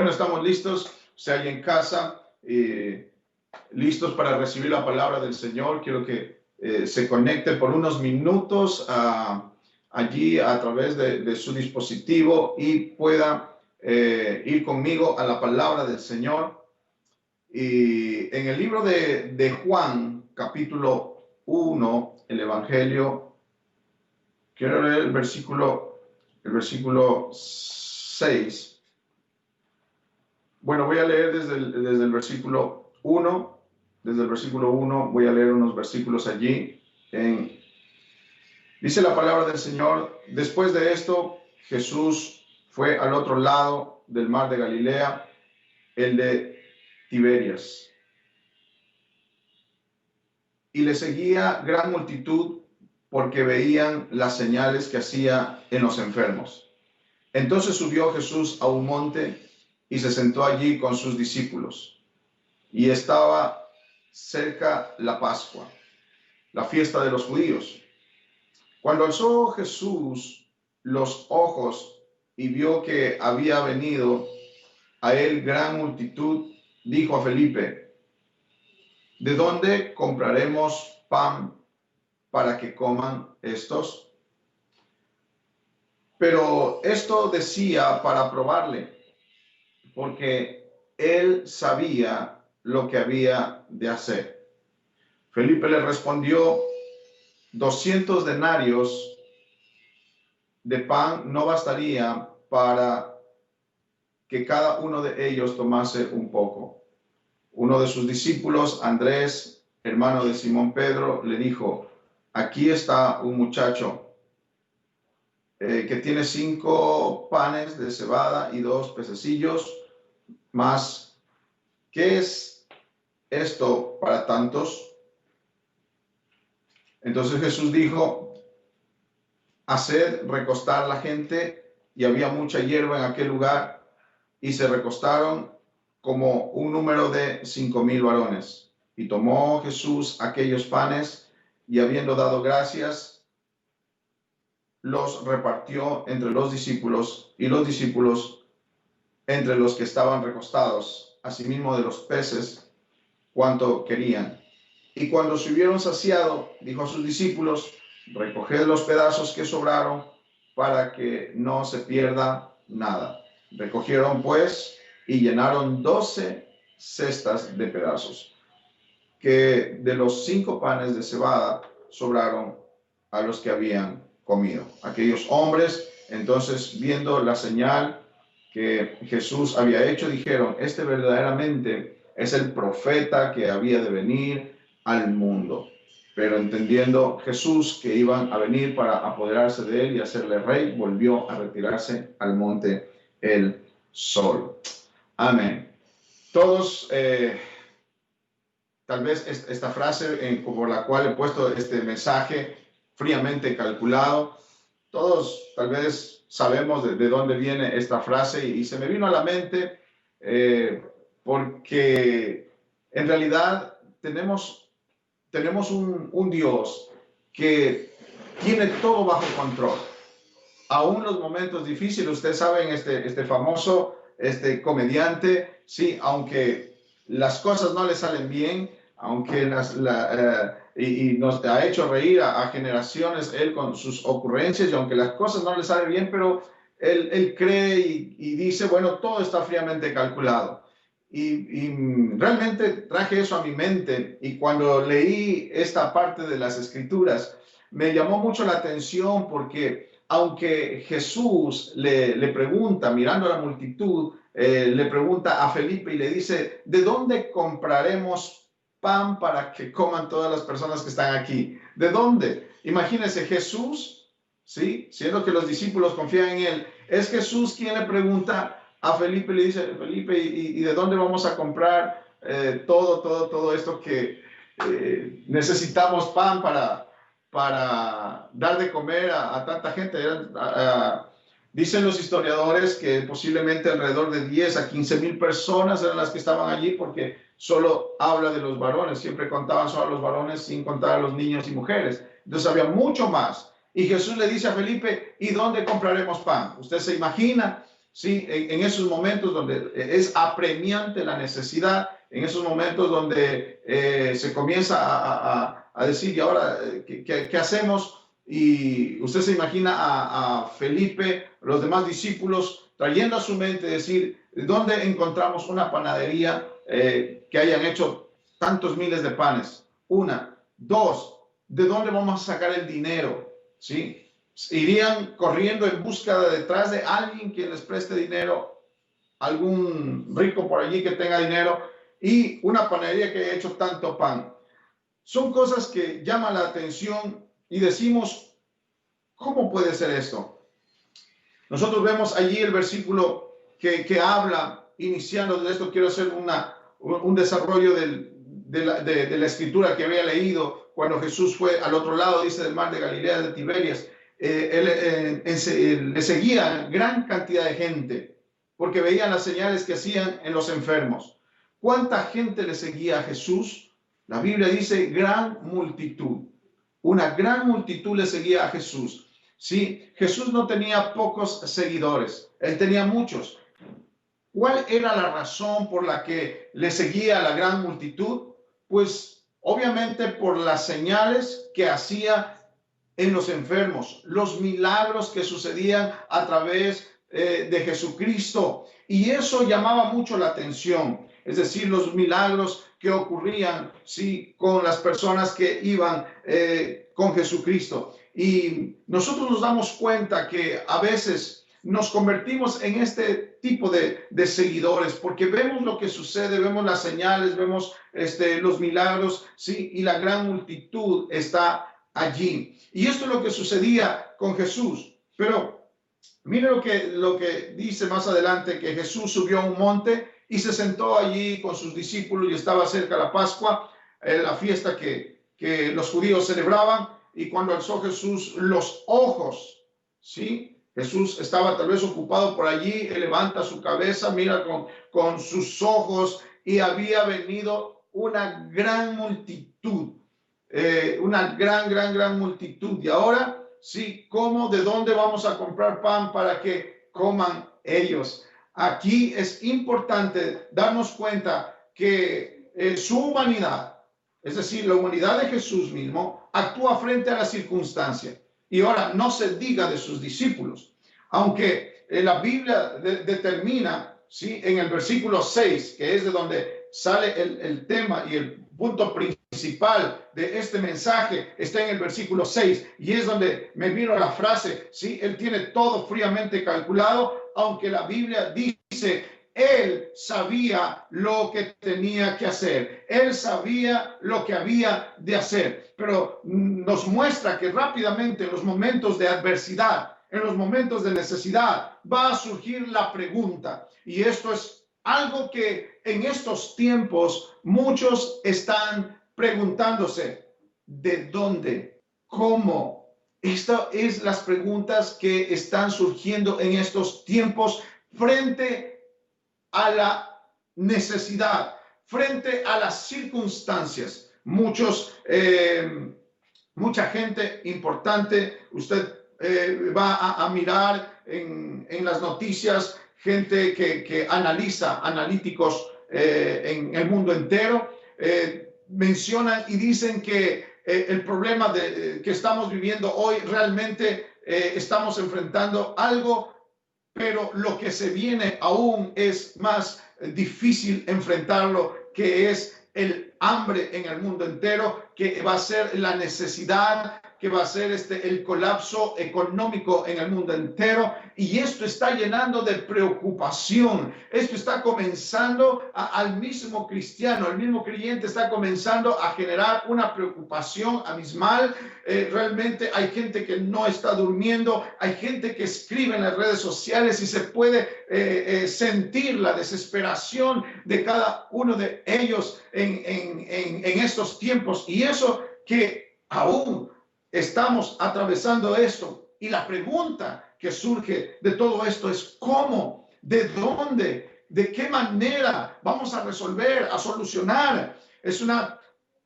Bueno, estamos listos, sea ahí en casa, listos para recibir la palabra del Señor. Quiero que se conecte por unos minutos allí a través de su dispositivo y pueda ir conmigo a la palabra del Señor. Y en el libro de Juan, capítulo 1, el Evangelio, quiero leer el versículo 6. Bueno, voy a leer desde el versículo 1. Desde el versículo 1 voy a leer unos versículos allí. Dice la palabra del Señor: después de esto, Jesús fue al otro lado del mar de Galilea, el de Tiberias. Y le seguía gran multitud porque veían las señales que hacía en los enfermos. Entonces subió Jesús a un monte y se sentó allí con sus discípulos. Y estaba cerca la Pascua, la fiesta de los judíos. Cuando alzó Jesús los ojos y vio que había venido a él gran multitud, dijo a Felipe: ¿de dónde compraremos pan para que coman estos? Pero esto decía para probarle, porque él sabía lo que había de hacer. Felipe le respondió: 200 denarios de pan no bastaría para que cada uno de ellos tomase un poco. Uno de sus discípulos, Andrés, hermano de Simón Pedro, le dijo: aquí está un muchacho que tiene 5 panes de cebada y 2 pececillos, mas ¿qué es esto para tantos? Entonces Jesús dijo: haced recostar la gente. Y había mucha hierba en aquel lugar, y se recostaron como un número de 5,000 varones. Y tomó Jesús aquellos panes, y habiendo dado gracias, los repartió entre los discípulos, y los discípulos entre los que estaban recostados, asimismo de los peces, cuanto querían. Y cuando se hubieron saciado, dijo a sus discípulos: recoged los pedazos que sobraron, para que no se pierda nada. Recogieron pues y llenaron 12 cestas de pedazos, que de los 5 panes de cebada sobraron a los que habían comido. Aquellos hombres, entonces, viendo la señal que Jesús había hecho, dijeron: este verdaderamente es el profeta que había de venir al mundo. Pero entendiendo Jesús que iban a venir para apoderarse de él y hacerle rey, volvió a retirarse al monte él solo. Amén. Todos, tal vez esta frase por la cual he puesto este mensaje, fríamente calculado, todos tal vez sabemos de dónde viene esta frase, y se me vino a la mente porque en realidad tenemos un Dios que tiene todo bajo control. Aún los momentos difíciles, ustedes saben, este famoso comediante, sí, aunque las cosas no le salen bien, aunque y nos ha hecho reír a generaciones él con sus ocurrencias, y aunque las cosas no le salen bien, pero él cree y dice: bueno, todo está fríamente calculado. Y realmente traje eso a mi mente, y cuando leí esta parte de las Escrituras me llamó mucho la atención, porque aunque Jesús le pregunta, mirando a la multitud, le pregunta a Felipe y le dice: ¿de dónde compraremos pan para que coman todas las personas que están aquí? ¿De dónde? Imagínense, Jesús, ¿sí? Siendo que los discípulos confían en él, es Jesús quien le pregunta a Felipe, le dice: Felipe, ¿y de dónde vamos a comprar todo esto que necesitamos pan para dar de comer a tanta gente? Dicen los historiadores que posiblemente alrededor de 10 a 15,000 personas eran las que estaban allí, porque solo habla de los varones, siempre contaban solo a los varones sin contar a los niños y mujeres. Entonces había mucho más. Y Jesús le dice a Felipe: ¿y dónde compraremos pan? Usted se imagina ¿sí? En esos momentos donde es apremiante la necesidad, en esos momentos donde se comienza a decir, ¿y ahora qué hacemos? Y usted se imagina a Felipe, los demás discípulos, trayendo a su mente decir, ¿dónde encontramos una panadería que hayan hecho tantos miles de panes? Una. Dos, ¿de dónde vamos a sacar el dinero? ¿Sí? Irían corriendo en búsqueda detrás de alguien que les preste dinero, algún rico por allí que tenga dinero, y una panadería que haya hecho tanto pan. Son cosas que llaman la atención y decimos, ¿cómo puede ser esto? Nosotros vemos allí el versículo que habla, iniciando de esto, quiero hacer un desarrollo de la escritura que había leído cuando Jesús fue al otro lado, dice, del mar de Galilea, de Tiberias. Le seguía gran cantidad de gente porque veían las señales que hacían en los enfermos. ¿Cuánta gente le seguía a Jesús? La Biblia dice gran multitud. Una gran multitud le seguía a Jesús. Sí, Jesús no tenía pocos seguidores, él tenía muchos. ¿Cuál era la razón por la que le seguía la gran multitud? Pues obviamente por las señales que hacía en los enfermos, los milagros que sucedían a través de Jesucristo. Y eso llamaba mucho la atención, es decir, los milagros que ocurrían, sí, con las personas que iban con Jesucristo. Y nosotros nos damos cuenta que a veces nos convertimos en este tipo de seguidores porque vemos lo que sucede, vemos las señales, vemos los milagros, sí, y la gran multitud está allí. Y esto es lo que sucedía con Jesús. Pero mire lo que dice más adelante, que Jesús subió a un monte y se sentó allí con sus discípulos, y estaba cerca la Pascua, la fiesta que los judíos celebraban. Y cuando alzó Jesús los ojos, ¿sí? Jesús estaba tal vez ocupado por allí, él levanta su cabeza, mira con sus ojos, y había venido una gran multitud. Una gran multitud. Y ahora, sí, ¿cómo? ¿De dónde vamos a comprar pan para que coman ellos? Aquí es importante darnos cuenta que su humanidad, es decir, la humanidad de Jesús mismo, actúa frente a la circunstancia. Y ahora no se diga de sus discípulos, aunque la Biblia determina, ¿sí?, en el versículo 6, que es de donde sale el tema y el punto principal de este mensaje, está en el versículo 6, y es donde me vino la frase, ¿sí? Él tiene todo fríamente calculado, aunque la Biblia dice, él sabía lo que tenía que hacer, él sabía lo que había de hacer, pero nos muestra que rápidamente en los momentos de adversidad, en los momentos de necesidad, va a surgir la pregunta, y esto es algo que en estos tiempos muchos están preguntándose: ¿de dónde? ¿Cómo? Estas es las preguntas que están surgiendo en estos tiempos frente a la necesidad, frente a las circunstancias. Mucha gente importante, usted va a mirar en las noticias, gente que analíticos en el mundo entero, mencionan y dicen que el problema que estamos viviendo hoy, realmente estamos enfrentando algo, pero lo que se viene aún es más difícil enfrentarlo, que es el hambre en el mundo entero, que va a ser la necesidad, que va a ser el colapso económico en el mundo entero. Y esto está llenando de preocupación. Esto está comenzando al mismo cristiano, al mismo creyente, está comenzando a generar una preocupación abismal. Realmente hay gente que no está durmiendo, hay gente que escribe en las redes sociales y se puede sentir la desesperación de cada uno de ellos en estos tiempos. Y eso que aún estamos atravesando esto. Y la pregunta que surge de todo esto es: ¿cómo? ¿De dónde? ¿De qué manera vamos a resolver, a solucionar? Es una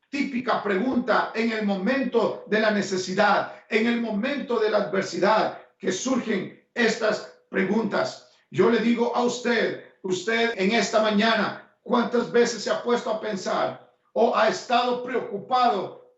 típica pregunta en el momento de la necesidad, en el momento de la adversidad, que surgen estas preguntas. Yo le digo a usted en esta mañana, ¿cuántas veces se ha puesto a pensar o ha estado preocupado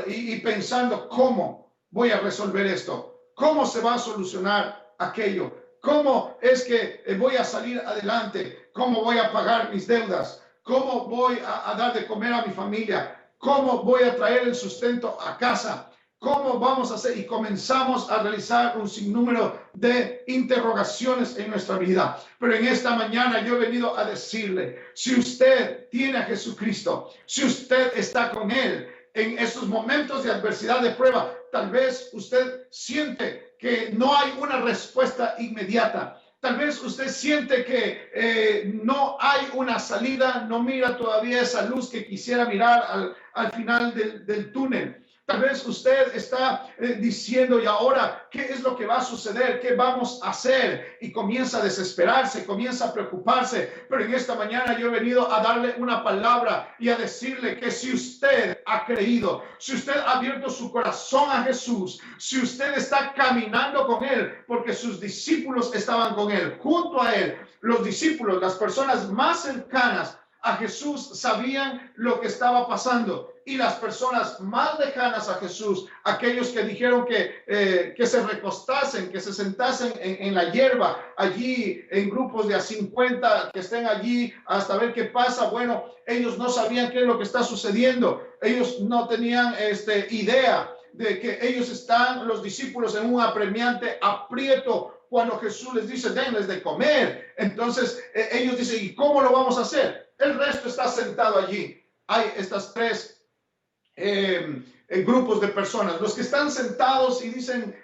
y pensando cómo voy a resolver esto? ¿Cómo se va a solucionar aquello? ¿Cómo es que voy a salir adelante? ¿Cómo voy a pagar mis deudas? ¿Cómo voy a dar de comer a mi familia? ¿Cómo voy a traer el sustento a casa? ¿Cómo vamos a hacer? Y comenzamos a realizar un sinnúmero de interrogaciones en nuestra vida. Pero en esta mañana yo he venido a decirle, si usted tiene a Jesucristo, si usted está con Él en esos momentos de adversidad, de prueba, tal vez usted siente que no hay una respuesta inmediata. Tal vez usted siente que no hay una salida, no mira todavía esa luz que quisiera mirar al final del túnel. Tal vez usted está diciendo, ¿y ahora qué es lo que va a suceder? ¿Qué vamos a hacer? Y comienza a desesperarse, comienza a preocuparse. Pero en esta mañana yo he venido a darle una palabra y a decirle que si usted ha creído, si usted ha abierto su corazón a Jesús, si usted está caminando con Él, porque sus discípulos estaban con Él, junto a Él, los discípulos, las personas más cercanas a Jesús sabían lo que estaba pasando, y las personas más lejanas a Jesús, aquellos que dijeron que se recostasen, que se sentasen en la hierba, allí en grupos de a 50, que estén allí hasta ver qué pasa. Bueno, ellos no sabían qué es lo que está sucediendo, ellos no tenían idea de que ellos están, los discípulos, en un apremiante aprieto cuando Jesús les dice, denles de comer. Entonces ellos dicen, ¿y cómo lo vamos a hacer? El resto está sentado allí. Hay estas tres grupos de personas, los que están sentados y dicen,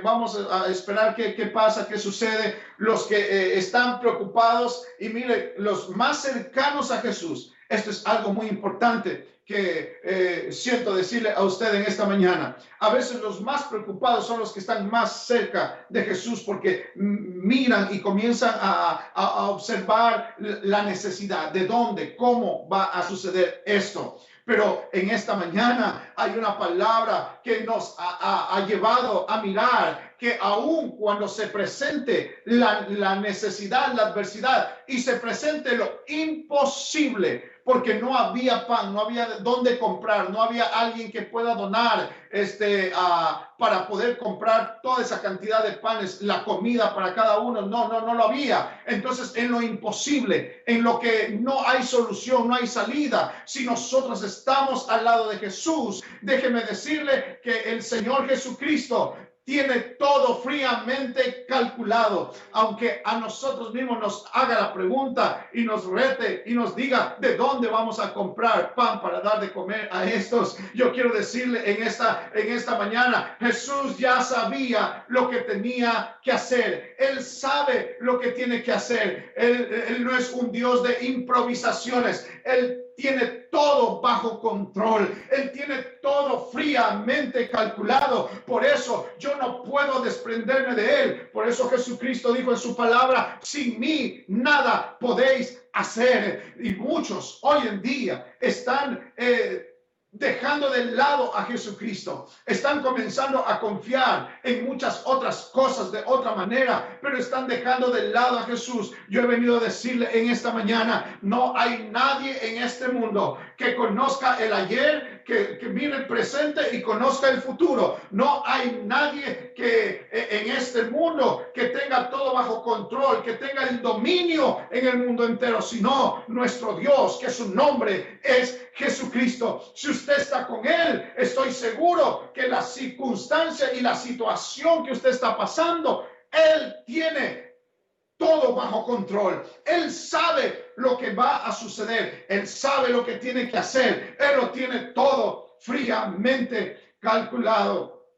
vamos a esperar qué pasa, qué sucede, los que están preocupados, y mire, los más cercanos a Jesús. Esto es algo muy importante que siento decirle a usted en esta mañana. A veces los más preocupados son los que están más cerca de Jesús, porque miran y comienzan a observar la necesidad, de dónde, cómo va a suceder esto. Pero en esta mañana hay una palabra que nos ha llevado a mirar que aun cuando se presente la necesidad, la adversidad, y se presente lo imposible, porque no había pan, no había dónde comprar, no había alguien que pueda donar para poder comprar toda esa cantidad de panes, la comida para cada uno, no lo había. Entonces, en lo imposible, en lo que no hay solución, no hay salida, si nosotros estamos al lado de Jesús, déjeme decirle que el Señor Jesucristo tiene todo fríamente calculado. Aunque a nosotros mismos nos haga la pregunta y nos rete y nos diga de dónde vamos a comprar pan para dar de comer a estos, yo quiero decirle en esta mañana, Jesús ya sabía lo que tenía que hacer. Él sabe lo que tiene que hacer. Él no es un Dios de improvisaciones. Él tiene todo bajo control. Él tiene todo fríamente calculado. Por eso yo no puedo desprenderme de Él. Por eso Jesucristo dijo en su palabra, sin mí nada podéis hacer. Y muchos hoy en día están dejando de lado a Jesucristo, están comenzando a confiar en muchas otras cosas de otra manera, pero están dejando de lado a Jesús. Yo he venido a decirle en esta mañana, no hay nadie en este mundo que conozca el ayer, que mire el presente y conozca el futuro. No hay nadie que en este mundo que tenga todo bajo control, que tenga el dominio en el mundo entero, sino nuestro Dios, que su nombre es Jesucristo. Si usted está con Él, estoy seguro que la circunstancia y la situación que usted está pasando, Él tiene todo bajo control. Él sabe lo que va a suceder. Él sabe lo que tiene que hacer. Él lo tiene todo fríamente calculado.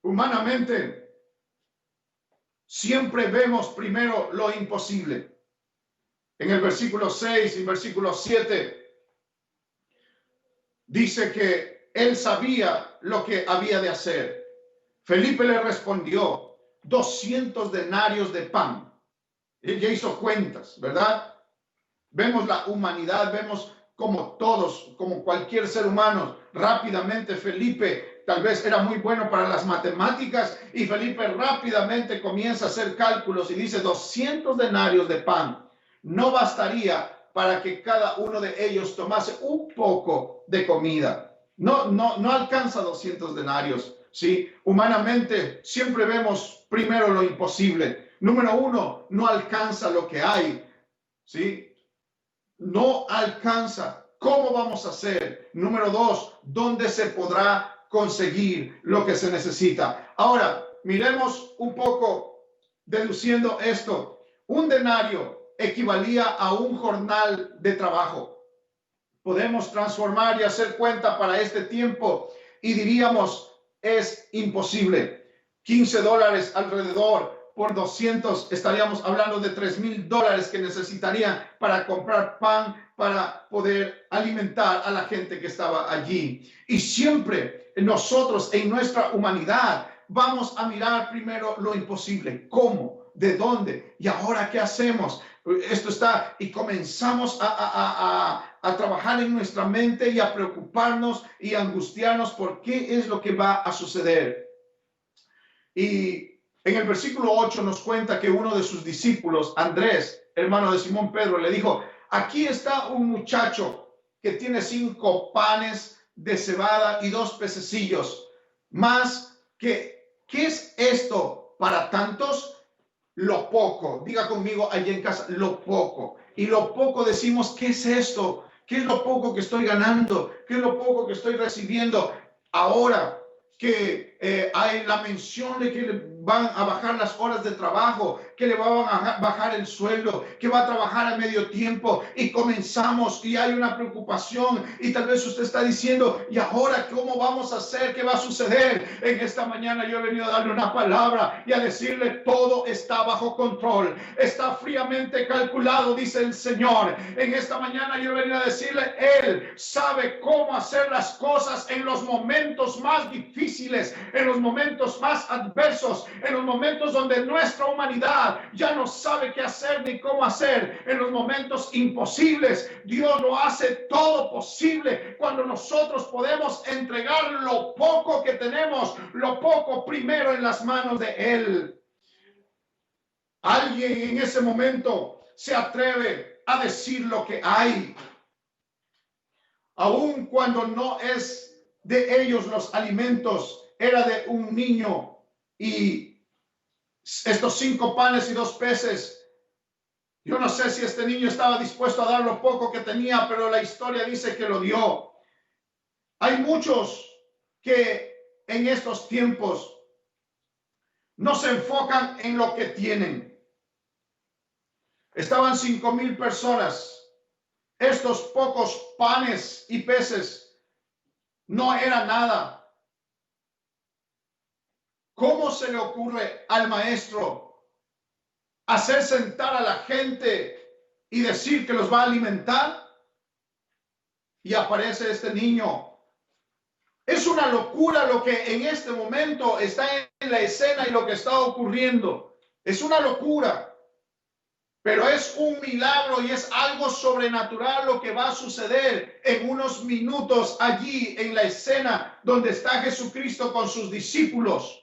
Humanamente, siempre vemos primero lo imposible. En el versículo 6 y versículo 7 dice que él sabía lo que había de hacer. Felipe le respondió, 200 denarios de pan. Él ya hizo cuentas, ¿verdad? Vemos la humanidad, vemos como todos, como cualquier ser humano, rápidamente Felipe tal vez era muy bueno para las matemáticas, y Felipe rápidamente comienza a hacer cálculos y dice 200 denarios de pan no bastaría para que cada uno de ellos tomase un poco de comida. No alcanza 200 denarios. ¿Sí? Humanamente siempre vemos primero lo imposible. Número uno, no alcanza lo que hay. ¿Sí? No alcanza. ¿Cómo vamos a hacer? Número dos, ¿dónde se podrá conseguir lo que se necesita? Ahora, miremos un poco deduciendo esto. Un denario equivalía a un jornal de trabajo. Podemos transformar y hacer cuenta para este tiempo y diríamos, es imposible. $15 alrededor por 200, estaríamos hablando de $3,000 que necesitarían para comprar pan, para poder alimentar a la gente que estaba allí. Y siempre nosotros en nuestra humanidad vamos a mirar primero lo imposible. ¿Cómo? ¿De dónde? ¿Y ahora qué hacemos? Esto está, y comenzamos a trabajar en nuestra mente y a preocuparnos y a angustiarnos por qué es lo que va a suceder. Y en el versículo 8 nos cuenta que uno de sus discípulos, Andrés, hermano de Simón Pedro, le dijo, aquí está un muchacho que tiene 5 panes de cebada y 2 pececillos, más que, ¿qué es esto para tantos? Lo poco, diga conmigo allí en casa, lo poco. Y lo poco decimos, ¿qué es esto? ¿Qué es lo poco que estoy ganando? ¿Qué es lo poco que estoy recibiendo? Ahora que hay la mención de que le van a bajar las horas de trabajo, que le van a bajar el sueldo, que va a trabajar a medio tiempo, y comenzamos y hay una preocupación, y tal vez usted está diciendo, ¿y ahora cómo vamos a hacer? ¿Qué va a suceder? En esta mañana yo he venido a darle una palabra y a decirle, todo está bajo control, está fríamente calculado, dice el Señor. En esta mañana yo he venido a decirle, Él sabe cómo hacer las cosas en los momentos más difíciles, en los momentos más adversos, en los momentos donde nuestra humanidad ya no sabe qué hacer ni cómo hacer, en los momentos imposibles. Dios lo hace todo posible cuando nosotros podemos entregar lo poco que tenemos, lo poco primero en las manos de Él. Alguien en ese momento se atreve a decir lo que hay, aun cuando no es de ellos los alimentos. Era de un niño, y estos 5 panes y 2 peces, yo no sé si este niño estaba dispuesto a dar lo poco que tenía, pero la historia dice que lo dio. Hay muchos que en estos tiempos no se enfocan en lo que tienen. Estaban 5,000 personas. Estos pocos panes y peces no era nada. ¿Cómo se le ocurre al maestro hacer sentar a la gente y decir que los va a alimentar? Y aparece este niño. Es una locura lo que en este momento está en la escena y lo que está ocurriendo. Es una locura. Pero es un milagro y es algo sobrenatural lo que va a suceder en unos minutos allí en la escena donde está Jesucristo con sus discípulos.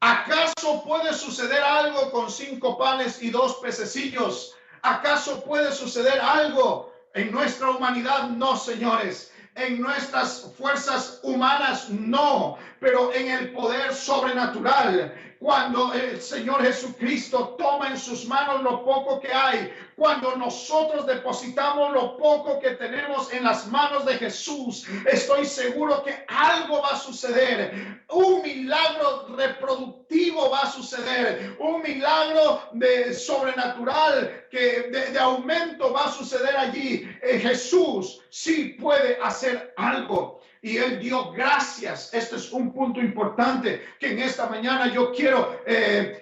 ¿Acaso puede suceder algo con 5 panes y 2 pececillos? ¿Acaso puede suceder algo en nuestra humanidad? No, señores. En nuestras fuerzas humanas, no. Pero en el poder sobrenatural, cuando el Señor Jesucristo toma en sus manos lo poco que hay, cuando nosotros depositamos lo poco que tenemos en las manos de Jesús, estoy seguro que algo va a suceder. Un milagro reproductivo va a suceder. Un milagro de sobrenatural, que de aumento va a suceder allí. Jesús sí puede hacer algo. Y Él dio gracias. Este es un punto importante que en esta mañana yo quiero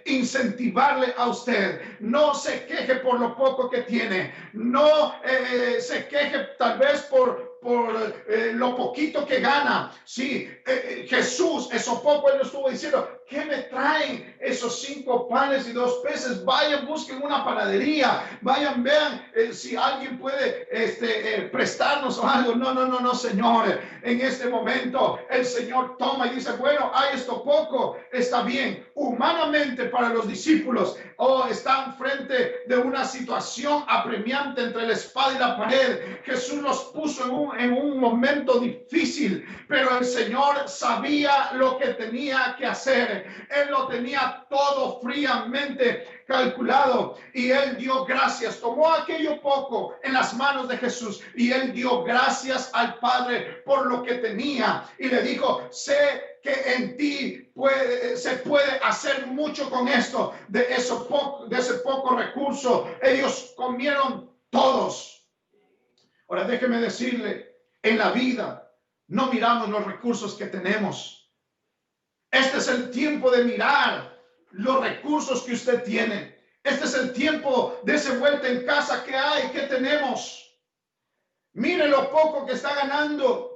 incentivarle a usted. No se queje por lo poco que tiene. No se queje tal vez por lo poquito que gana. Sí, Jesús, eso poco él lo estuvo diciendo. ¿Qué me traen esos 5 panes y 2 peces? Vayan, busquen una panadería. Vayan, vean si alguien puede prestarnos algo. No, Señor. En este momento el Señor toma y dice, bueno, hay esto poco, está bien. Humanamente para los discípulos, están frente de una situación apremiante entre la espada y la pared. Jesús los puso en un momento difícil, pero el Señor sabía lo que tenía que hacer. Él lo tenía todo fríamente calculado y él dio gracias, tomó aquello poco en las manos de Jesús y él dio gracias al Padre por lo que tenía y le dijo, sé que en ti se puede hacer mucho con esto, de ese poco recurso. Ellos comieron todos. Ahora déjeme decirle, en la vida no miramos los recursos que tenemos. Este es el tiempo de mirar los recursos que usted tiene. Este es el tiempo de ese vuelta en casa que hay, que tenemos. Mire lo poco que está ganando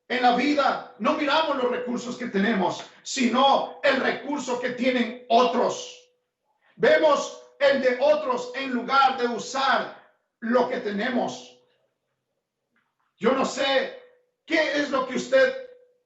en la vida. No miramos los recursos que tenemos, sino el recurso que tienen otros. Vemos el de otros en lugar de usar lo que tenemos. Yo no sé qué es lo que usted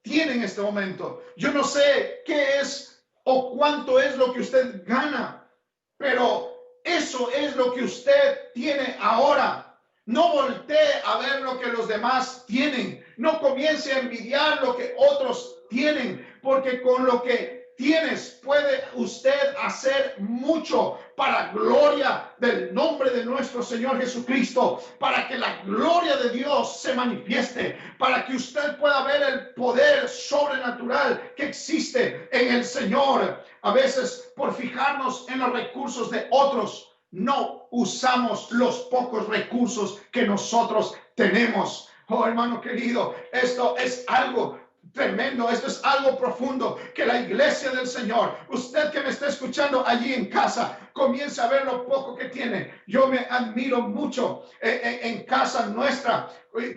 tiene en este momento. Yo no sé qué es o cuánto es lo que usted gana, pero eso es lo que usted tiene ahora. No voltee a ver lo que los demás tienen. No comience a envidiar lo que otros tienen, porque con lo que tienes puede usted hacer mucho para gloria del nombre de nuestro Señor Jesucristo, para que la gloria de Dios se manifieste, para que usted pueda ver el poder sobrenatural que existe en el Señor. A veces, por fijarnos en los recursos de otros, no usamos los pocos recursos que nosotros tenemos. Oh, hermano querido, esto es algo tremendo, esto es algo profundo, que la iglesia del Señor, usted que me está escuchando allí en casa, comience a ver lo poco que tiene. Yo me admiro mucho en casa nuestra,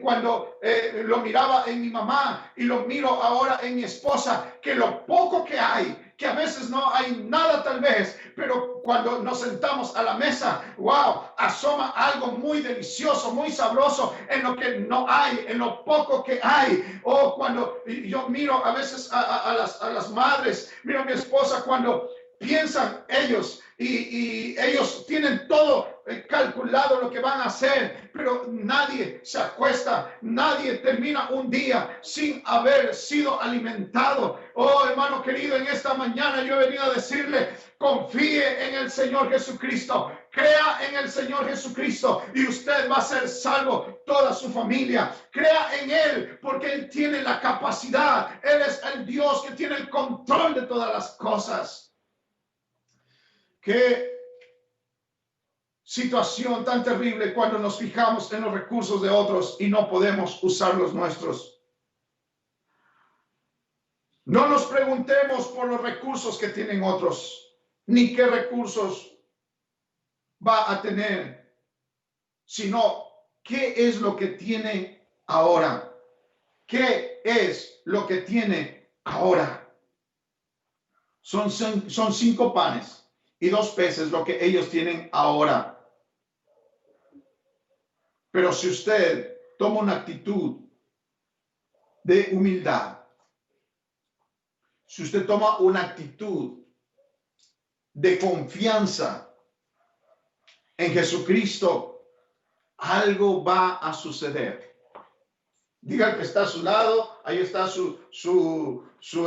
cuando lo miraba en mi mamá y lo miro ahora en mi esposa, que lo poco que hay, que a veces no hay nada tal vez, pero cuando nos sentamos a la mesa, wow, asoma algo muy delicioso, muy sabroso en lo que no hay, en lo poco que hay. O cuando yo miro a veces a las madres, miro a mi esposa cuando piensan ellos y ellos tienen todo calculado lo que van a hacer, pero nadie se acuesta, nadie termina un día sin haber sido alimentado. Oh, hermano querido, en esta mañana yo he venido a decirle, confíe en el Señor Jesucristo, crea en el Señor Jesucristo y usted va a ser salvo, toda su familia. Crea en Él porque Él tiene la capacidad, Él es el Dios que tiene el control de todas las cosas. Qué situación tan terrible cuando nos fijamos en los recursos de otros y no podemos usar los nuestros. No nos preguntemos por los recursos que tienen otros, ni qué recursos va a tener, sino qué es lo que tiene ahora. ¿Qué es lo que tiene ahora? Son 5 panes y 2 peces lo que ellos tienen ahora. Pero si usted toma una actitud de humildad, si usted toma una actitud de confianza en Jesucristo, algo va a suceder. Diga al que está a su lado, ahí está su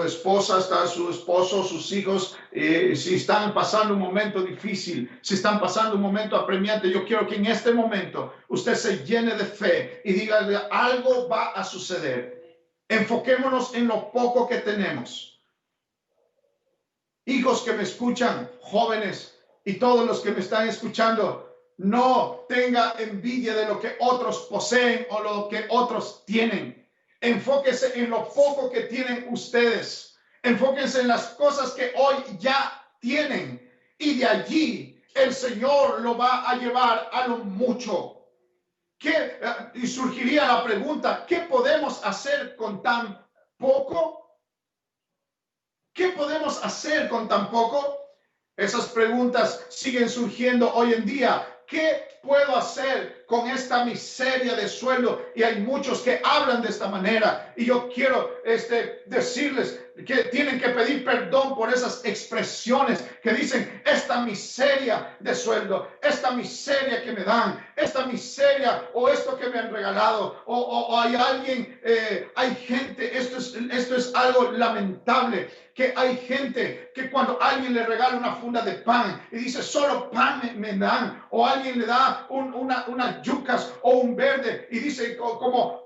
esposa, está su esposo, sus hijos. Si están pasando un momento difícil, si están pasando un momento apremiante, yo quiero que en este momento usted se llene de fe y diga, algo va a suceder. Enfoquémonos en lo poco que tenemos. Hijos que me escuchan, jóvenes y todos los que me están escuchando, no tenga envidia de lo que otros poseen o lo que otros tienen. Enfóquese en lo poco que tienen ustedes. Enfóquense en las cosas que hoy ya tienen. Y de allí el Señor lo va a llevar a lo mucho. Y surgiría la pregunta, ¿qué podemos hacer con tan poco? ¿Qué podemos hacer con tan poco? Esas preguntas siguen surgiendo hoy en día. ¿Qué puedo hacer con esta miseria de sueldo? Y hay muchos que hablan de esta manera. Y yo quiero decirles que tienen que pedir perdón por esas expresiones que dicen esta miseria de sueldo, esta miseria que me dan, esta miseria o esto que me han regalado, o hay alguien, hay gente, esto es algo lamentable, que hay gente que cuando alguien le regala una funda de pan y dice solo pan me dan, o alguien le da unas yucas o un verde y dice como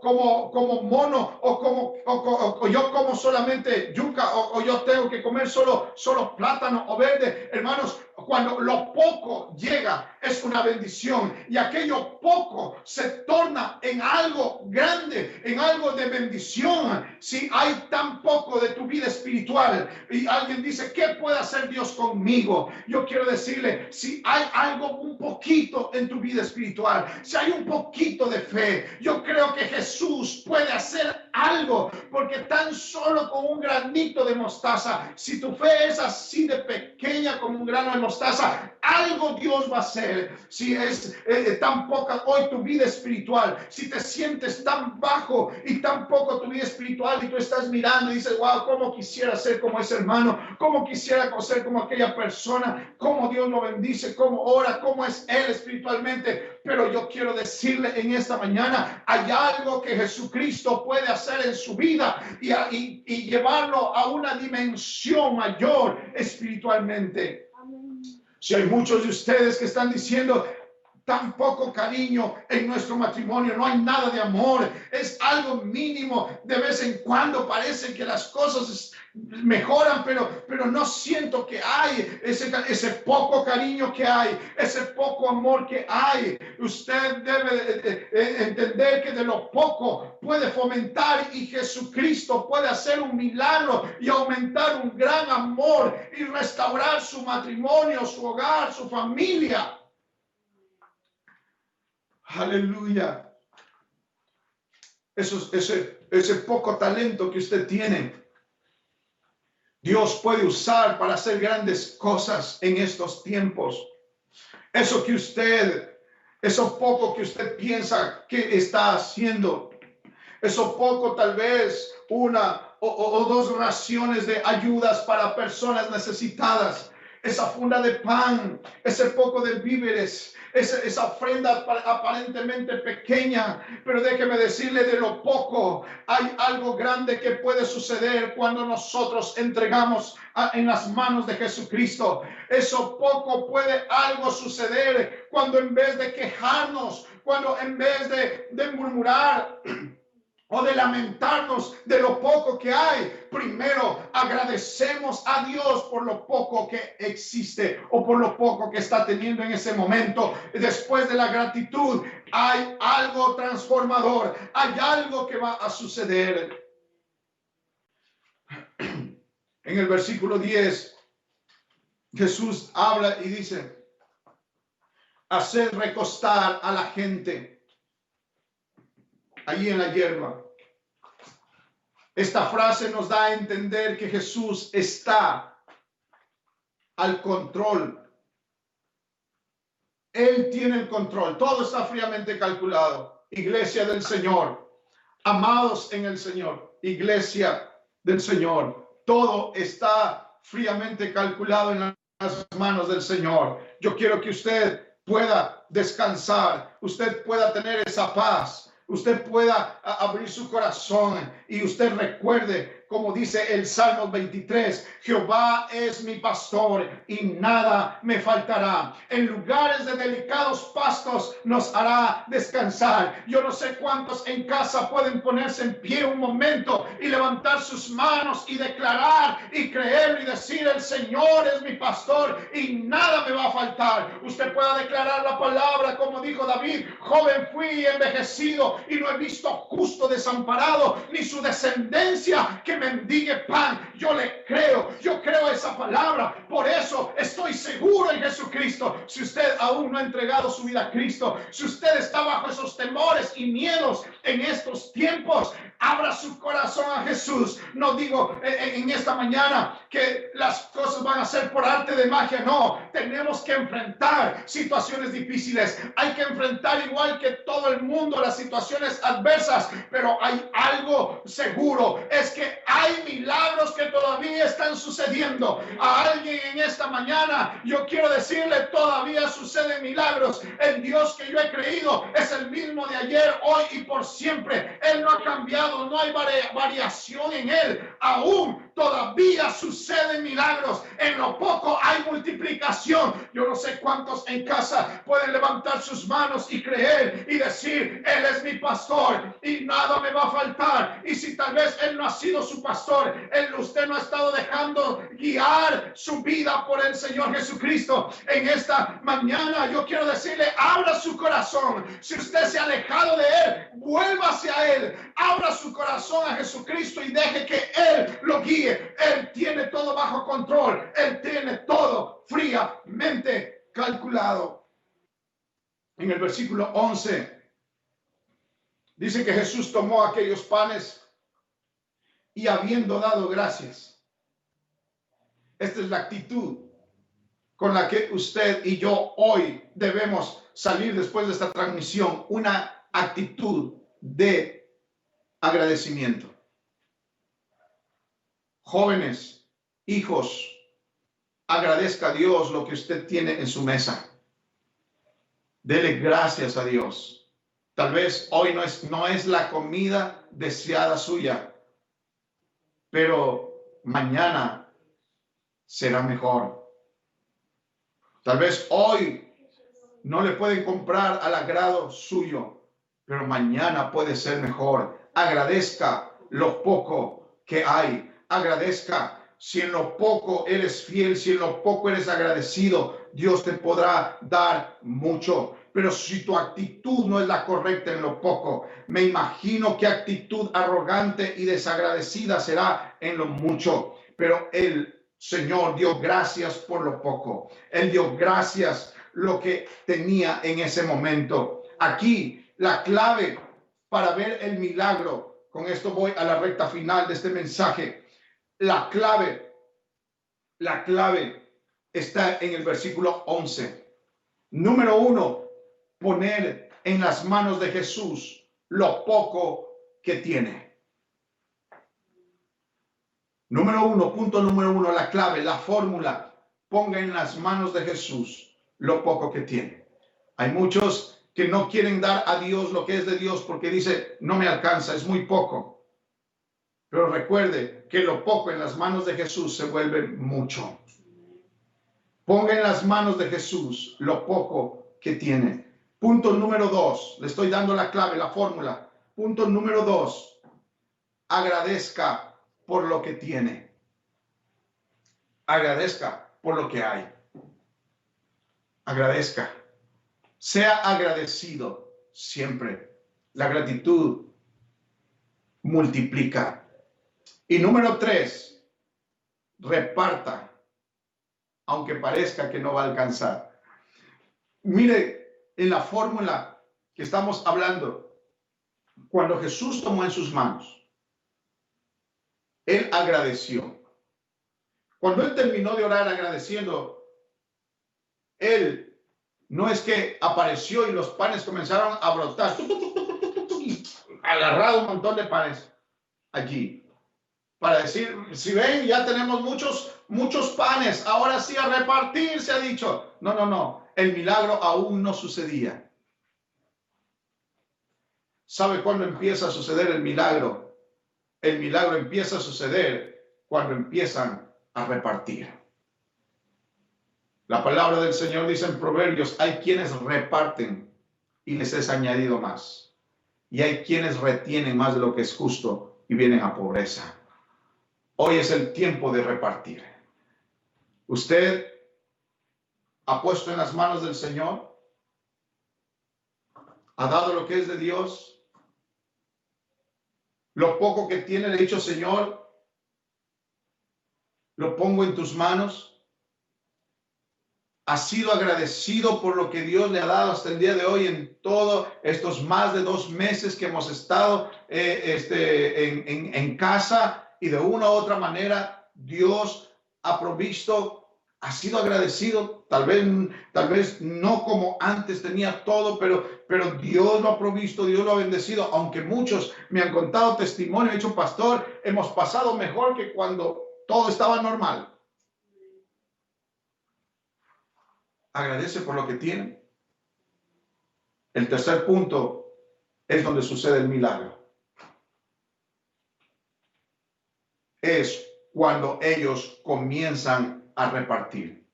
mono o yo como solamente yuca o yo tengo que comer solo plátano o verde. Hermanos, cuando lo poco llega es una bendición y aquello poco se torna en algo grande, en algo de bendición. Si hay tan poco de tu vida espiritual y alguien dice, ¿qué puede hacer Dios conmigo? Yo quiero decirle, si hay algo, un poquito en tu vida espiritual, si hay un poquito de fe, yo creo que Jesús puede hacer algo, porque tan solo con un granito de mostaza, si tu fe es así de pequeña como un grano de mostaza, algo Dios va a hacer. Si es tan poca hoy tu vida espiritual, si te sientes tan bajo y tan poco tu vida espiritual y tú estás mirando y dices, wow, cómo quisiera ser como ese hermano, cómo quisiera ser como aquella persona, cómo Dios lo bendice, cómo ora, cómo es él espiritualmente. Pero yo quiero decirle en esta mañana, hay algo que Jesucristo puede hacer en su vida y llevarlo a una dimensión mayor espiritualmente. Si hay muchos de ustedes que están diciendo, tan poco cariño en nuestro matrimonio, no hay nada de amor, es algo mínimo, de vez en cuando parece que las cosas mejoran, pero no siento que hay ese poco cariño que hay, ese poco amor que hay. Usted debe entender que de lo poco puede fomentar y Jesucristo puede hacer un milagro y aumentar un gran amor y restaurar su matrimonio, su hogar, su familia. Aleluya. Ese poco talento que usted tiene, Dios puede usar para hacer grandes cosas en estos tiempos. Eso poco que usted piensa que está haciendo, eso poco tal vez una o dos raciones de ayudas para personas necesitadas, esa funda de pan, ese poco de víveres, esa ofrenda aparentemente pequeña, pero déjeme decirle, de lo poco hay algo grande que puede suceder cuando nosotros entregamos en las manos de Jesucristo. Eso poco puede algo suceder cuando en vez de quejarnos, cuando en vez de murmurar o de lamentarnos de lo poco que hay, primero agradecemos a Dios por lo poco que existe o por lo poco que está teniendo en ese momento. Después de la gratitud hay algo transformador, hay algo que va a suceder. En el versículo 10 Jesús habla y dice, hacer recostar a la gente allí en la hierba. Esta frase nos da a entender que Jesús está al control. Él tiene el control. Todo está fríamente calculado. Iglesia del Señor, amados en el Señor, iglesia del Señor, todo está fríamente calculado en las manos del Señor. Yo quiero que usted pueda descansar, usted pueda tener esa paz, usted pueda abrir su corazón y usted recuerde, como dice el Salmo 23, Jehová es mi pastor y nada me faltará. En lugares de delicados pastos nos hará descansar. Yo no sé cuántos en casa pueden ponerse en pie un momento y levantar sus manos y declarar y creer y decir, el Señor es mi pastor y nada me va a faltar. Usted pueda declarar la palabra como dijo David, joven fui y envejecido y no he visto justo desamparado ni su descendencia que que mendigue pan. Yo le creo, yo creo esa palabra. Por eso estoy seguro en Jesucristo. Si usted aún no ha entregado su vida a Cristo, si usted está bajo esos temores y miedos en estos tiempos, abra su corazón a Jesús. No digo en esta mañana que las cosas van a ser por arte de magia. No, tenemos que enfrentar situaciones difíciles. Hay que enfrentar igual que todo el mundo las situaciones adversas, pero hay algo seguro, es que hay milagros que todavía están sucediendo. A alguien en esta mañana yo quiero decirle, todavía suceden milagros. El Dios que yo he creído es el mismo de ayer, hoy y por siempre. Él no ha cambiado, no hay variación en Él. Aún todavía suceden milagros. En lo poco hay multiplicación. Yo no sé cuántos en casa pueden levantar sus manos y creer y decir, Él es mi pastor y nada me va a faltar. Y si tal vez Él no ha sido su pastor, usted no ha estado dejando guiar su vida por el Señor Jesucristo, en esta mañana yo quiero decirle, abra su corazón. Si usted se ha alejado de Él, vuélvase a Él. Abra su corazón a Jesucristo y deje que Él lo guíe. Él tiene todo bajo control. Él tiene todo fríamente calculado. En el versículo 11 dice que Jesús tomó aquellos panes y habiendo dado gracias. Esta es la actitud con la que usted y yo hoy debemos salir después de esta transmisión. Una actitud de agradecimiento. Jóvenes, hijos, agradezca a Dios lo que usted tiene en su mesa. Dele gracias a Dios. Tal vez hoy no es la comida deseada suya, pero mañana será mejor. Tal vez hoy no le pueden comprar al agrado suyo, pero mañana puede ser mejor. Agradezca lo poco que hay. Agradezca. Si en lo poco eres fiel, si en lo poco eres agradecido, Dios te podrá dar mucho. Pero si tu actitud no es la correcta en lo poco, me imagino qué actitud arrogante y desagradecida será en lo mucho. Pero el Señor dio gracias por lo poco. Él dio gracias lo que tenía en ese momento. Aquí la clave para ver el milagro. Con esto voy a la recta final de este mensaje. La clave está en el versículo 11. Número 1, poner en las manos de Jesús lo poco que tiene. Número 1, punto número 1, la clave, la fórmula, ponga en las manos de Jesús lo poco que tiene. Hay muchos que no quieren dar a Dios lo que es de Dios porque dice, no me alcanza, es muy poco. Pero recuerde que lo poco en las manos de Jesús se vuelve mucho. Ponga en las manos de Jesús lo poco que tiene. Punto número 2. Le estoy dando la clave, la fórmula. Punto número 2. Agradezca por lo que tiene. Agradezca por lo que hay. Agradezca. Sea agradecido siempre. La gratitud multiplica. Y número 3, reparta, aunque parezca que no va a alcanzar. Mire, en la fórmula que estamos hablando, cuando Jesús tomó en sus manos, Él agradeció. Cuando Él terminó de orar agradeciendo, Él no es que apareció y los panes comenzaron a brotar, agarrado un montón de panes allí. Para decir, si ven, ya tenemos muchos panes, ahora sí a repartir, se ha dicho. No, el milagro aún no sucedía. ¿Sabe cuándo empieza a suceder el milagro? El milagro empieza a suceder cuando empiezan a repartir. La palabra del Señor dice en Proverbios, hay quienes reparten y les es añadido más. Y hay quienes retienen más de lo que es justo y vienen a pobreza. Hoy es el tiempo de repartir. ¿Usted ha puesto en las manos del Señor? ¿Ha dado lo que es de Dios? Lo poco que tiene, le he dicho, Señor, lo pongo en tus manos. ¿Has sido agradecido por lo que Dios le ha dado hasta el día de hoy en todos estos más de 2 meses que hemos estado en casa, y de una u otra manera Dios ha provisto? ¿Has sido agradecido? Tal vez no como antes tenía todo, pero Dios lo ha provisto, Dios lo ha bendecido. Aunque muchos me han contado testimonio, he dicho, pastor, hemos pasado mejor que cuando todo estaba normal. Agradece por lo que tienen. El tercer punto es donde sucede el milagro. Es cuando ellos comienzan a repartir.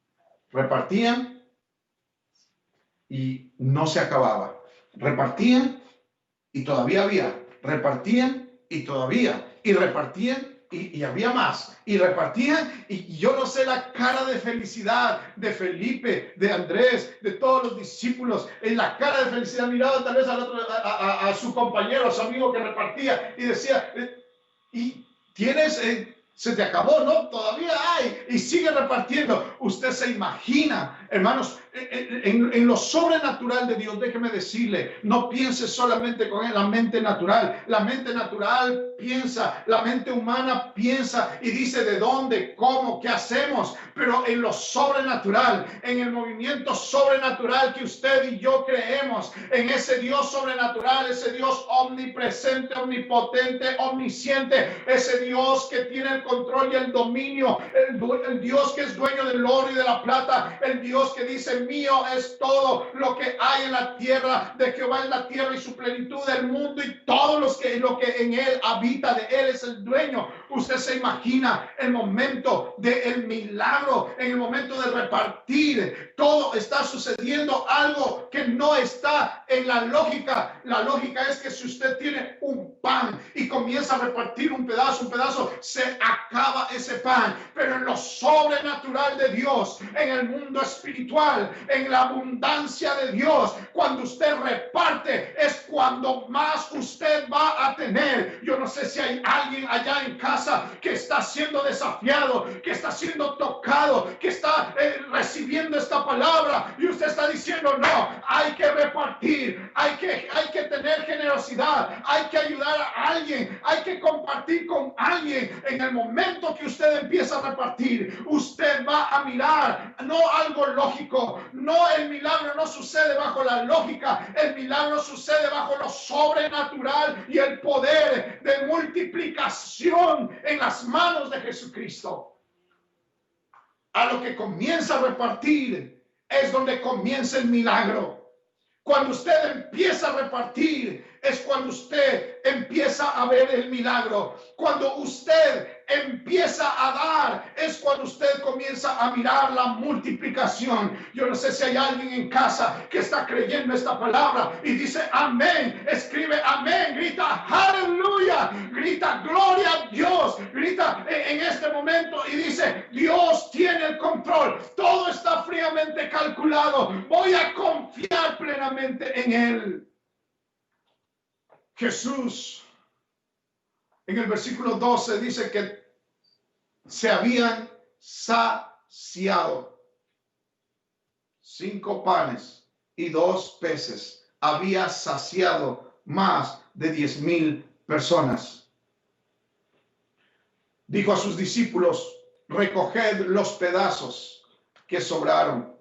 Repartían y no se acababa. Repartían y todavía había. Repartían y todavía. Y repartían y había más. Y repartían, y yo no sé la cara de felicidad de Felipe, de Andrés, de todos los discípulos. En la cara de felicidad miraba tal vez al otro, a su compañero, a su amigo que repartía, y decía, y tienes... se te acabó, ¿no? Todavía hay, y sigue repartiendo. Usted se imagina, hermanos, en lo sobrenatural de Dios. Déjeme decirle, no piense solamente con la mente natural. La mente natural piensa, la mente humana piensa y dice de dónde, cómo, qué hacemos. Pero en lo sobrenatural, en el movimiento sobrenatural que usted y yo creemos, en ese Dios sobrenatural, ese Dios omnipresente, omnipotente, omnisciente, ese Dios que tiene el control y el dominio, el Dios que es dueño del oro y de la plata, el Dios que dice, mío es todo lo que hay en la tierra, de Jehová es la tierra y su plenitud, del mundo y todo lo que en él habita, de él es el dueño. Usted se imagina el momento del milagro, en el momento de repartir, todo está sucediendo, algo que no está en la lógica. La lógica es que si usted tiene un pan y comienza a repartir un pedazo, se acaba ese pan. Pero en lo sobrenatural de Dios, en el mundo espiritual, en la abundancia de Dios, cuando usted reparte es cuando más usted va a tener. Yo no sé si hay alguien allá en casa que está siendo desafiado, que está siendo tocado, que está recibiendo esta palabra y usted está diciendo, no, hay que repartir, hay que tener generosidad, hay que ayudar a alguien, hay que compartir con alguien. En el momento que usted empieza a repartir, usted va a mirar no algo lógico, no, el milagro no sucede bajo la lógica, el milagro sucede bajo lo sobrenatural y el poder de multiplicación en las manos de Jesucristo. A lo que comienza a repartir es donde comienza el milagro. Cuando usted empieza a repartir es cuando usted empieza a ver el milagro. Cuando usted empieza a dar es cuando usted comienza a mirar la multiplicación. Yo no sé si hay alguien en casa que está creyendo esta palabra y dice amén, escribe amén, grita aleluya, grita gloria a Dios, grita en este momento y dice, Dios tiene el control, todo está fríamente calculado, voy a confiar plenamente en Él. Jesús en el versículo 12 dice que se habían saciado. 5 panes y 2 peces. Había saciado más de 10,000 personas. Dijo a sus discípulos, recoged los pedazos que sobraron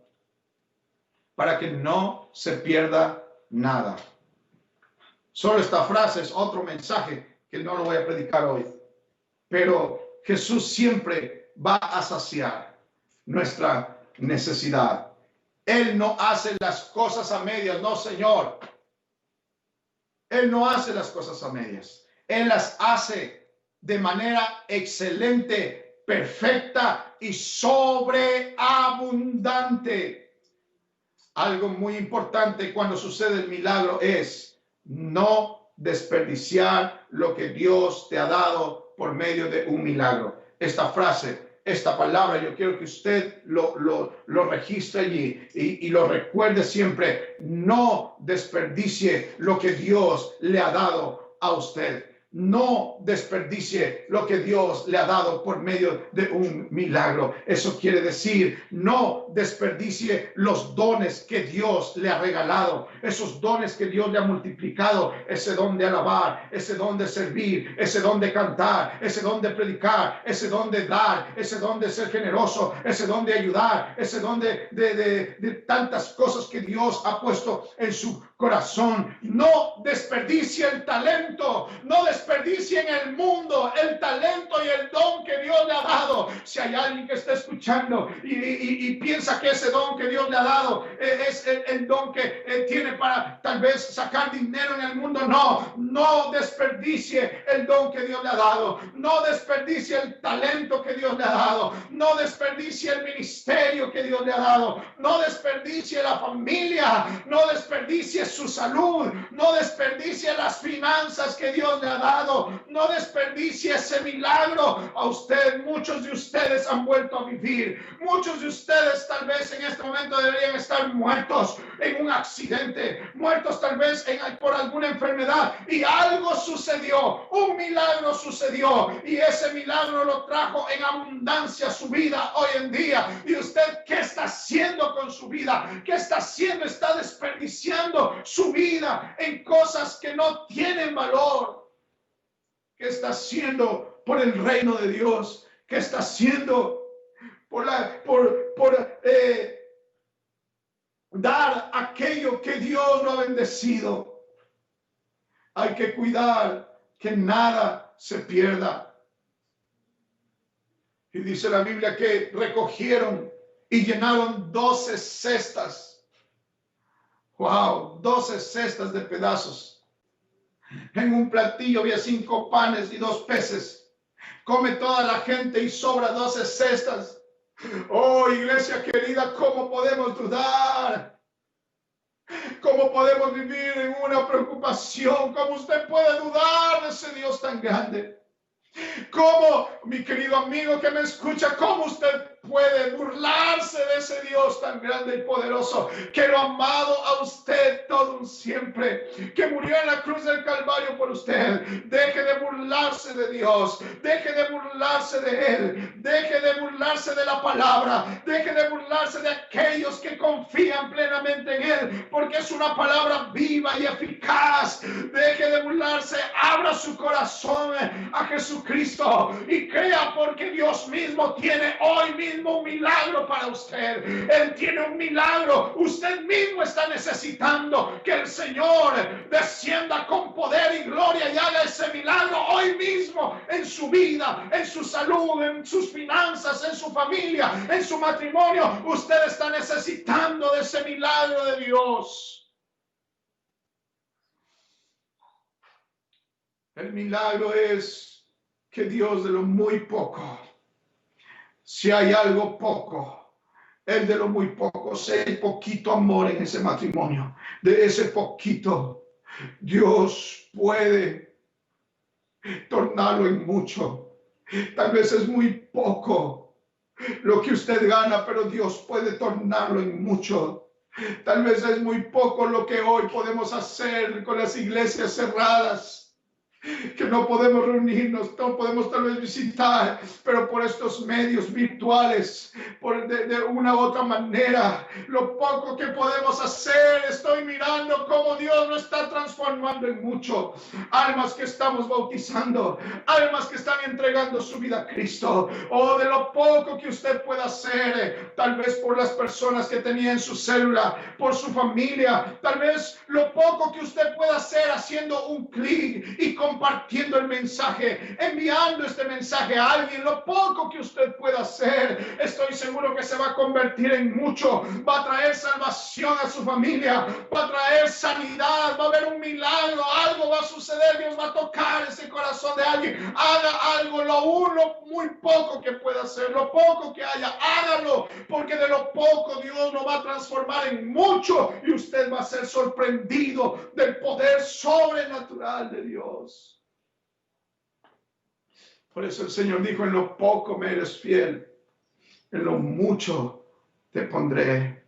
para que no se pierda nada. Solo esta frase es otro mensaje que no lo voy a predicar hoy. Pero Jesús siempre va a saciar nuestra necesidad. Él no hace las cosas a medias, no, Señor. Él no hace las cosas a medias. Él las hace de manera excelente, perfecta y sobreabundante. Algo muy importante cuando sucede el milagro es no desperdiciar lo que Dios te ha dado por medio de un milagro. Esta frase, esta palabra, yo quiero que usted lo registre allí y lo recuerde siempre. No desperdicie lo que Dios le ha dado a usted. no desperdicie lo que Dios le ha dado por medio de un milagro. Eso quiere decir, no desperdicie los dones que Dios le ha regalado, esos dones que Dios le ha multiplicado, ese don de alabar, ese don de servir, ese don de cantar, ese don de predicar, ese don de dar, ese don de ser generoso, ese don de ayudar, ese don de tantas cosas que Dios ha puesto en su corazón. No desperdicie el talento, no desperdicie en el mundo el talento y el don que Dios le ha dado. Si hay alguien que está escuchando y piensa que ese don que Dios le ha dado es el don que tiene para tal vez sacar dinero en el mundo, no desperdicie el don que Dios le ha dado, no desperdicie el talento que Dios le ha dado, no desperdicie el ministerio que Dios le ha dado, no desperdicie la familia, no desperdicie su salud, no desperdicie las finanzas que Dios le ha dado, no desperdicie ese milagro. A usted, muchos de ustedes han vuelto a vivir, muchos de ustedes tal vez en este momento deberían estar muertos en un accidente, muertos tal vez por alguna enfermedad, y algo sucedió, un milagro sucedió, y ese milagro lo trajo en abundancia a su vida hoy en día. Y usted, ¿qué está haciendo con su vida? ¿Qué está haciendo? Está desperdiciando su vida en cosas que no tienen valor. ¿Qué está haciendo por el reino de Dios? ¿Qué está haciendo por dar aquello que Dios lo ha bendecido? Hay que cuidar que nada se pierda. Y dice la Biblia que recogieron y llenaron 12 cestas. Wow, 12 cestas de pedazos. En un platillo había 5 panes y 2 peces. Come toda la gente y sobra 12 cestas. Oh, iglesia querida, ¿cómo podemos dudar? ¿Cómo podemos vivir en una preocupación? ¿Cómo usted puede dudar de ese Dios tan grande? ¿Cómo, mi querido amigo que me escucha, cómo usted puede burlarse de ese Dios tan grande y poderoso que lo ha amado a usted todo un siempre, que murió en la cruz del Calvario por usted? Deje de burlarse de Dios, deje de burlarse de Él, deje de burlarse de la palabra, deje de burlarse de aquellos que confían plenamente en Él, porque es una palabra viva y eficaz. Deje de burlarse, abra su corazón a Jesucristo y crea, porque Dios mismo tiene hoy mismo un milagro para usted. Él tiene un milagro. Usted mismo está necesitando que el Señor descienda con poder y gloria y haga ese milagro hoy mismo en su vida, en su salud, en sus finanzas, en su familia, en su matrimonio. Usted está necesitando de ese milagro de Dios. El milagro es que Dios de lo muy poco, si hay algo poco, Él de lo muy poco, si hay poquito amor en ese matrimonio, de ese poquito, Dios puede tornarlo en mucho. Tal vez es muy poco lo que usted gana, pero Dios puede tornarlo en mucho. Tal vez es muy poco lo que hoy podemos hacer con las iglesias cerradas, que no podemos reunirnos, no podemos tal vez visitar, pero por estos medios virtuales, de una u otra manera, lo poco que podemos hacer, estoy mirando cómo Dios lo está transformando en mucho. Almas que estamos bautizando, almas que están entregando su vida a Cristo. O de lo poco que usted pueda hacer, tal vez por las personas que tenía en su célula, por su familia, tal vez lo poco que usted pueda hacer haciendo un clic y compartiendo el mensaje, enviando este mensaje a alguien, lo poco que usted pueda hacer, estoy seguro que se va a convertir en mucho. Va a traer salvación a su familia, va a traer sanidad, va a haber un milagro, algo va a suceder, Dios va a tocar ese corazón de alguien. Haga algo, lo muy poco que pueda hacer, lo poco que haya, hágalo, porque de lo poco Dios lo va a transformar en mucho y usted va a ser sorprendido del poder sobrenatural de Dios. Por eso el Señor dijo: en lo poco me eres fiel, en lo mucho te pondré.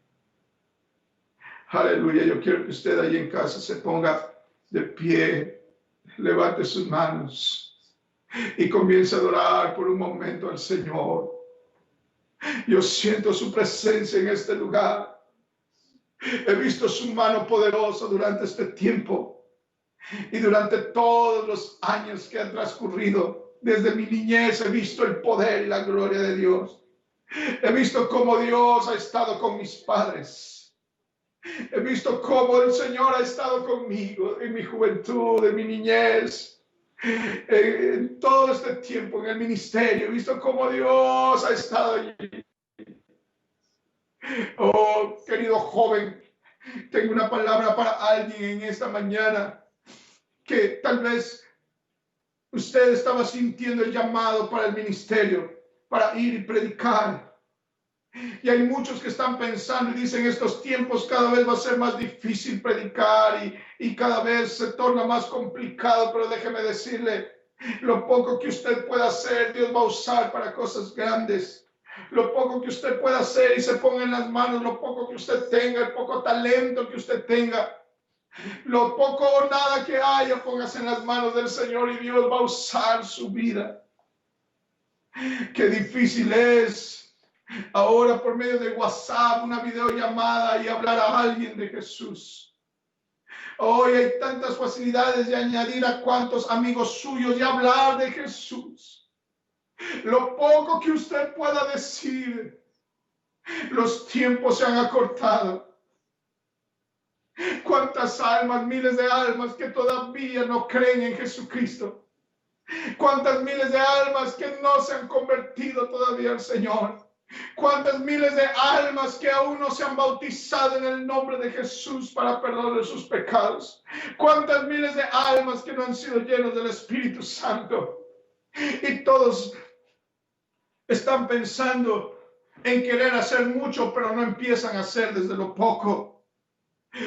Aleluya. Yo quiero que usted ahí en casa se ponga de pie. levante sus manos y comience a adorar por un momento al Señor. Yo siento su presencia en este lugar. He visto su mano poderosa durante este tiempo y durante todos los años que han transcurrido. Desde mi niñez he visto el poder y la gloria de Dios. He visto cómo Dios ha estado con mis padres. He visto cómo el Señor ha estado conmigo en mi juventud, en mi niñez, en todo este tiempo en el ministerio. He visto cómo Dios ha estado allí. Oh, querido joven, tengo una palabra para alguien en esta mañana que tal vez usted estaba sintiendo el llamado para el ministerio, para ir y predicar. Y hay muchos que están pensando y dicen, estos tiempos cada vez va a ser más difícil predicar y cada vez se torna más complicado, pero déjeme decirle, lo poco que usted pueda hacer, Dios va a usar para cosas grandes. Lo poco que usted pueda hacer y se ponga en las manos, lo poco que usted tenga, el poco talento que usted tenga, lo poco o nada que haya, póngase en las manos del Señor y Dios va a usar su vida. Qué difícil es ahora por medio de WhatsApp, una videollamada y hablar a alguien de Jesús. Hoy hay tantas facilidades de añadir a cuantos amigos suyos y hablar de Jesús. Lo poco que usted pueda decir, los tiempos se han acortado. Cuántas almas, miles de almas que todavía no creen en Jesucristo. Cuántas miles de almas que no se han convertido todavía al Señor. Cuántas miles de almas que aún no se han bautizado en el nombre de Jesús para perdón de sus pecados. Cuántas miles de almas que no han sido llenos del Espíritu Santo. Y todos están pensando en querer hacer mucho, pero no empiezan a hacer desde lo poco.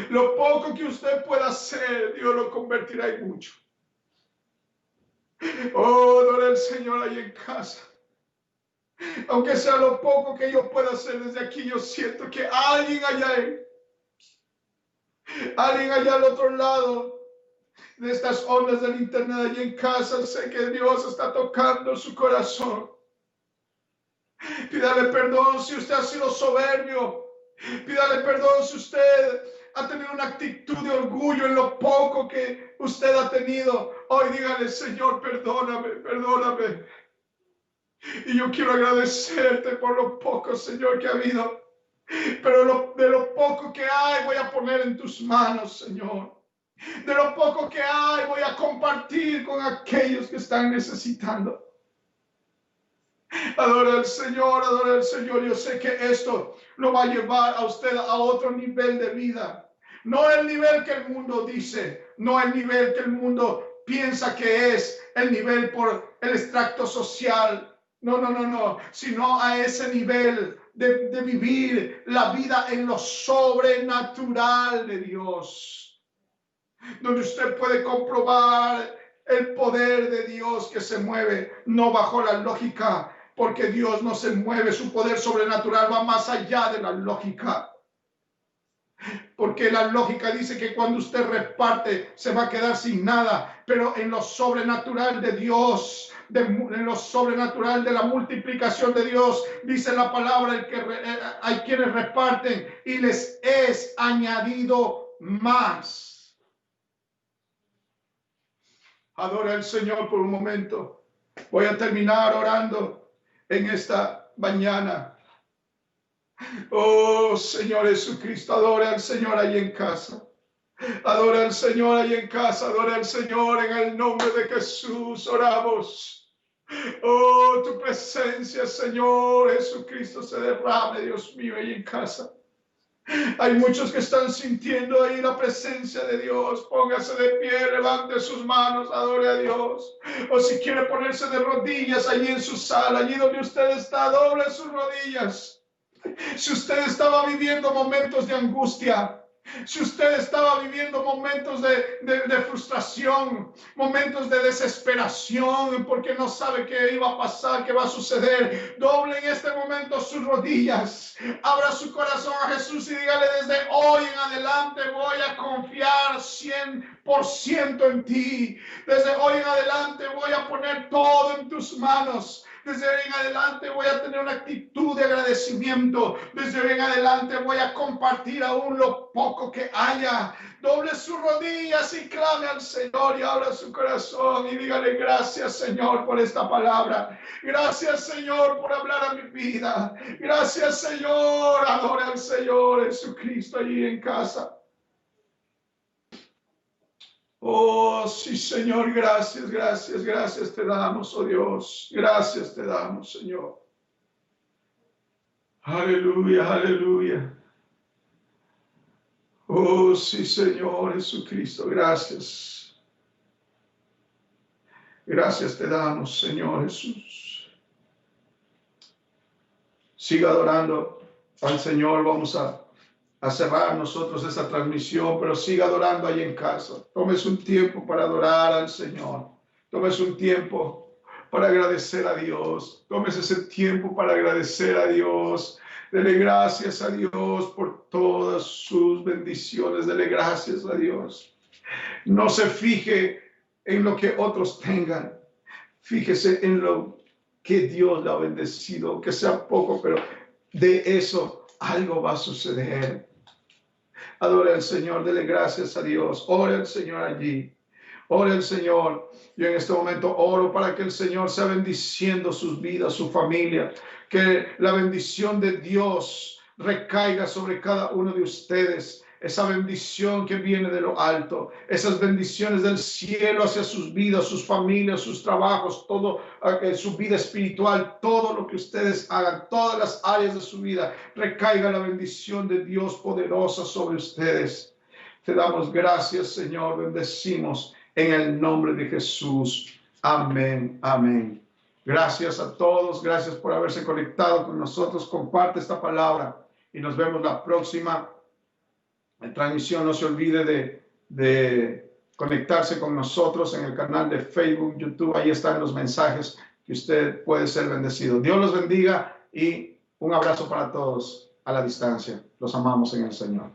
Lo poco que usted pueda hacer, Dios lo convertirá en mucho. Oh, adore al Señor ahí en casa. Aunque sea lo poco que yo pueda hacer desde aquí, yo siento que alguien allá al otro lado de estas ondas del internet allí en casa, sé que Dios está tocando su corazón. Pídale perdón si usted ha sido soberbio. Pídale perdón si usted ha tenido una actitud de orgullo en lo poco que usted ha tenido. Hoy dígale, Señor, perdóname, perdóname. Y yo quiero agradecerte por lo poco, Señor, que ha habido. Pero de lo poco que hay voy a poner en tus manos, Señor. De lo poco que hay voy a compartir con aquellos que están necesitando. Adora al Señor, adora al Señor. Yo sé que esto lo va a llevar a usted a otro nivel de vida. No el nivel que el mundo dice, no el nivel que el mundo piensa que es el nivel por el extracto social. No, sino a ese nivel de vivir la vida en lo sobrenatural de Dios. Donde usted puede comprobar el poder de Dios que se mueve, no bajo la lógica, porque Dios no se mueve, su poder sobrenatural va más allá de la lógica. Porque la lógica dice que cuando usted reparte se va a quedar sin nada, pero en lo sobrenatural de Dios, en lo sobrenatural de la multiplicación de Dios, dice la palabra, hay quienes reparten y les es añadido más. Adora al Señor por un momento. Voy a terminar orando en esta mañana. Oh Señor Jesucristo, adore al Señor ahí en casa. Adore al Señor ahí en casa, adore al Señor en el nombre de Jesús. Oramos. Oh, tu presencia, Señor Jesucristo, se derrame, Dios mío, ahí en casa. Hay muchos que están sintiendo ahí la presencia de Dios. Póngase de pie, levante sus manos, adore a Dios. O si quiere ponerse de rodillas allí en su sala, allí donde usted está, doble sus rodillas. Si usted estaba viviendo momentos de angustia, Si usted estaba viviendo momentos de frustración, momentos de desesperación, porque no sabe qué iba a pasar, qué va a suceder, doble en este momento sus rodillas, abra su corazón a Jesús y dígale: desde hoy en adelante voy a confiar 100% en ti. Desde hoy en adelante voy a poner todo en tus manos. Desde hoy en adelante voy a tener una actitud de agradecimiento. Desde hoy en adelante voy a compartir aún lo poco que haya. Doble sus rodillas y clame al Señor y abra su corazón y dígale: gracias, Señor, por esta palabra. Gracias, Señor, por hablar a mi vida. Gracias, Señor. Adore al Señor Jesucristo allí en casa. Oh, sí, Señor, gracias, gracias, gracias te damos, oh Dios. Gracias te damos, Señor. Aleluya, aleluya. Oh, sí, Señor Jesucristo, gracias. Gracias te damos, Señor Jesús. Siga adorando al Señor. Vamos a cerrar nosotros esta transmisión, pero siga adorando ahí en casa. Tómese un tiempo para adorar al Señor. Tómese un tiempo para agradecer a Dios. Tómese ese tiempo para agradecer a Dios. Dele gracias a Dios por todas sus bendiciones. Dele gracias a Dios. No se fije en lo que otros tengan. Fíjese en lo que Dios le ha bendecido, que sea poco, pero de eso algo va a suceder. Adore al Señor, dele gracias a Dios. Ore al Señor allí. Ore al Señor. Yo en este momento oro para que el Señor sea bendiciendo sus vidas, su familia. Que la bendición de Dios recaiga sobre cada uno de ustedes. Esa bendición que viene de lo alto, esas bendiciones del cielo hacia sus vidas, sus familias, sus trabajos, todo, su vida espiritual, todo lo que ustedes hagan, todas las áreas de su vida, recaiga la bendición de Dios poderosa sobre ustedes. Te damos gracias, Señor, bendecimos en el nombre de Jesús. Amén, amén. Gracias a todos, gracias por haberse conectado con nosotros. Comparte esta palabra y nos vemos la próxima transmisión. No se olvide de conectarse con nosotros en el canal de Facebook, YouTube. Ahí están los mensajes que usted puede ser bendecido. Dios los bendiga y un abrazo para todos a la distancia. Los amamos en el Señor.